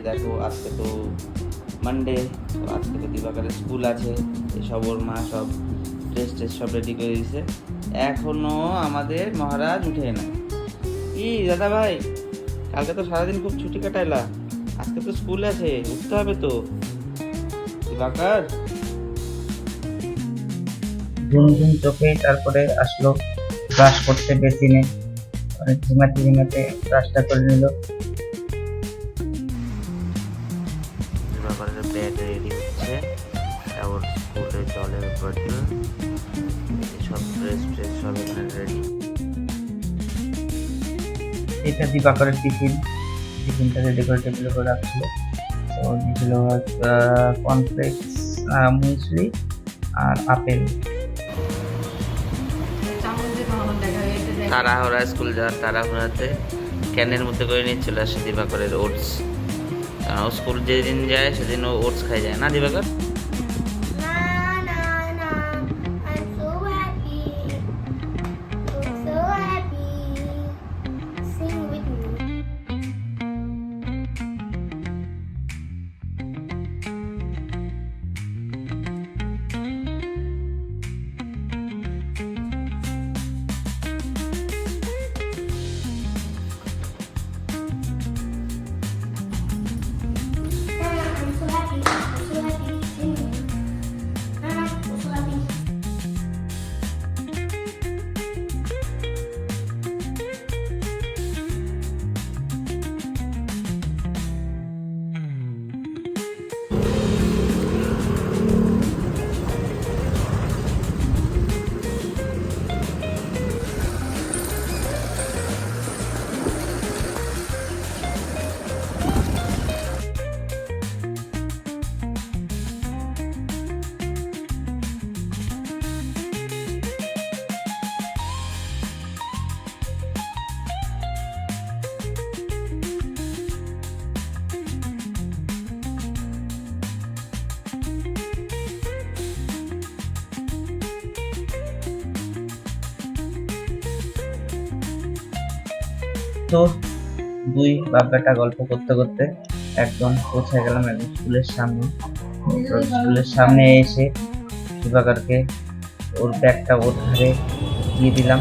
দেখো আজকে তো মানডে, তো আজকে তো দিবাকরের স্কুল আছে, এসব ওর মা সব ড্রেস সব রেডি করে দিয়েছে। এখনো আমাদের মহারাজ উঠে না। কি দাদা ভাই, কালকে তো সারাদিন খুব ছুটি কাটাইলা, আজকে তো স্কুল আছে, উঠতে হবে তো। দিবাকর ঝুম ঝুম চোখে তারপরে আসলো ব্রাশ করতে বেসিনে, অনেক ঝিমাতে ঝিমাতে ব্রাশটা করে নিল। দিবাকরের ব্যাগ রেডি হচ্ছে, ওর স্কুলে জলের বোতল, সব ড্রেস সব এখানে রেডি। এটা দিবাকরের টিফিনটা রেডি করে টেবিলের উপর রাখছিল। তো দিয়েছিল কর্নফ্লেক্স, মুসলি আর আপেল। তাড়াহুড়া স্কুল যাওয়ার তাড়াহুড়াতে ক্যানের মধ্যে করে নিয়ে চলে আসে দিবাকরের ওটস। কারণ ও স্কুল যেদিন যায় সেদিন ও ওটস খাই যায় না দিবাকর? তো দুই বাব্বাটা গল্প করতে করতে একদম পৌঁছে গেলাম একদম স্কুলের সামনে। তো স্কুলের সামনে এসে দিবাকরকে ওর ব্যাগটা ওর ধারে দিয়ে দিলাম।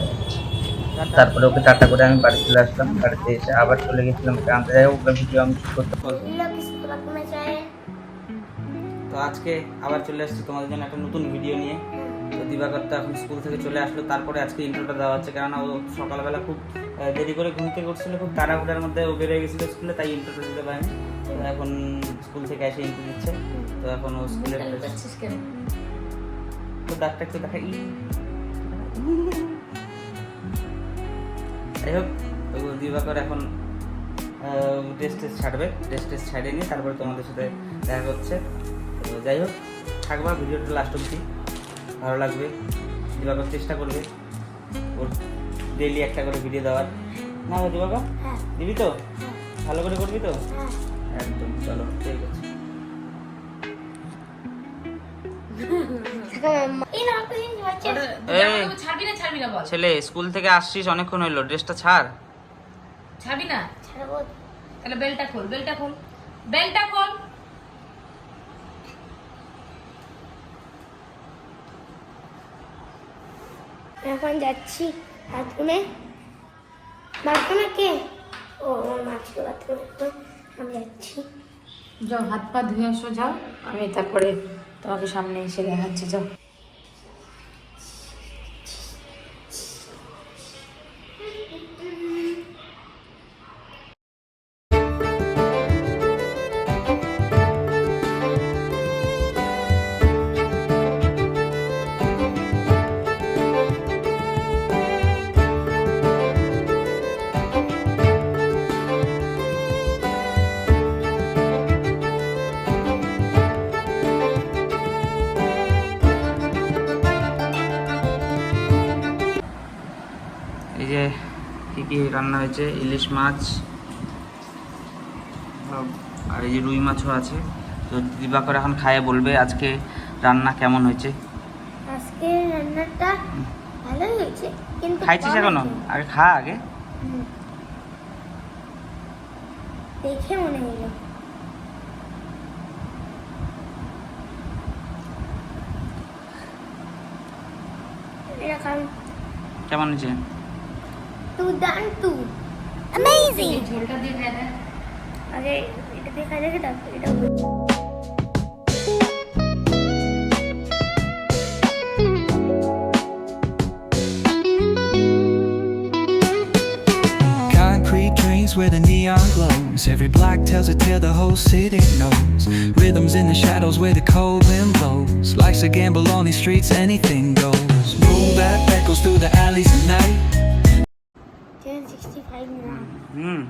তারপরে ওকে টাটা করে আমি বাড়ি চলে আসলাম। বাড়িতে এসে আবার চলে গেছিলাম ওকে আনতে, যাই ওকে ভিডিও আমি শুট করতে পারবো। তো আজকে আবার চলে আসছি তোমাদের জন্য একটা নতুন ভিডিও নিয়ে। তো দিবাকর তো এখন স্কুল থেকে চলে আসলো, তারপরে আজকে ইন্ট্রোটা দেওয়া হচ্ছে, কেননা ও সকালবেলা খুব দেরি করে ঘুম থেকে উঠছিল, খুব তাড়াহুড়ার মধ্যে ও বেরিয়ে গেছিলো স্কুলে, তাই ইন্ট্রোটা দিতে পারেনি। তো এখন স্কুল থেকে এসে ইন্ট্রো দিচ্ছে। তো এখন ও স্কুলে তো দাঁতটা একটু দেখা যাই হোক। তো দিবাকর এখন ড্রেস ছাড়বে, ড্রেস ছাড়িয়ে নিয়ে তারপরে তোমাদের সাথে দেখা করছে। তো যাই হোক, থাকবা ভিডিওটা লাস্ট অবধি, ভালো লাগবে। দিবাকর চেষ্টা করবে ওর ডেইলি একটা করে ভিডিও দেওয়ার, না দিবাকর? দিবি তো? ভালো করে করবি তো? একদম, চলো ঠিক আছে। ছেলে স্কুল থেকে আসছিস অনেকক্ষণ হইলো, ড্রেসটা ছাড়। ছাড়বি না? ছাড়বো। তাহলে বেলটা খোল, বেলটা খোল, বেলটা খোল। এখন যাচ্ছি বাথরুমে। বাথরুমে কে? ও আমার মা ছিল বাথরুমে, আমি যাচ্ছি। যাও হাত পা ধুয়ে আসো, যাও, আমি তারপরে তোমাকে সামনে এসে দেখাচ্ছি, যাও। এই যে কী কী রান্না হয়েছে, ইলিশ মাছ আর এই যে রুই মাছও আছে। তো দিবাকর এখন খায়ে বলবে আজকে রান্না কেমন হয়েছে। আজকে রান্নাটা ভালোই হয়েছে, কিন্তু খাইছিস এখনো? আগে খা আগে। দেখে মনে হলো এখন কেমন হয়েছে? দুর্দান্ত এই ঝোলটা দিয়ে খাই দেয়। আগে এটা দেখা যাবে, তারপর এটা Concrete drains where the neon glows. Every block tells a tale the whole city knows. Rhythms in the shadows where the cold wind blows. Life's a gamble on these streets, anything goes. Moon that echoes through the alleys at night. 65 না হুম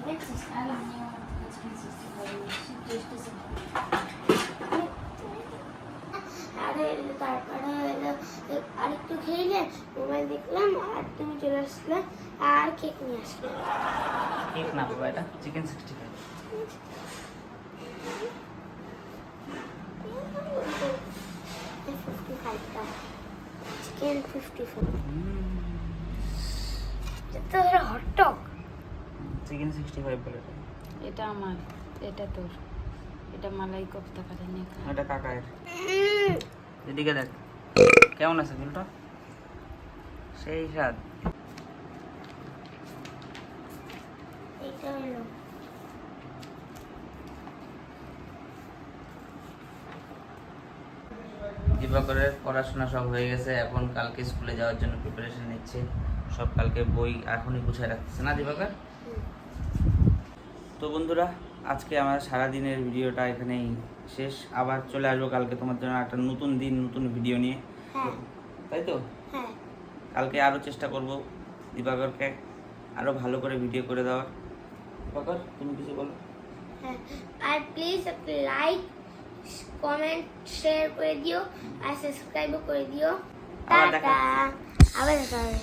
দেখছিস আর আমি আমার কাছে 65 আরে তারপরে হলো আরেকটু খেয়ে মোবাইল দেখলাম, আর তুমি চলে আসলে আর কেক নিয়ে আসলে। কেক না বাবা, এটা চিকেন 65। চিকেন 54 তো হটডগ। চিকেন 65 বলে এটা। এটা আমার, এটা তোর, এটা মালাই কোফতা করে নিয়ে খা। এটা কাকায়ের। এদিকে দেখ কেমন আছে ঝোলটা, সেই স্বাদ। এইটা হলো দিবাকরের পড়াশোনা সব হয়ে গেছে, এখন কালকে স্কুলে যাওয়ার জন্য প্রিপারেশন নিচ্ছে সব। কালকে বই এখনই গুছিয়ে রাখতেছে না দিবাকর? তো বন্ধুরা, আজকে আমার সারাদিনের ভিডিওটা এখানেই শেষ। আবার চলে আসবো কালকে তোমার জন্য একটা নতুন দিন, নতুন ভিডিও নিয়ে, হ্যাঁ তাই তো? হ্যাঁ কালকে আরও চেষ্টা করব দিবাকরকে আরও ভালো করে ভিডিও করে দেওয়ার। দিবাকর তুমি কিছু বলো। হ্যাঁ, আর প্লিজ লাইক কমেন্ট শেয়ার করে দিও, আর সাবস্ক্রাইবও করে দিও। আবার দেখা টাটা, আবার দেখা হবে।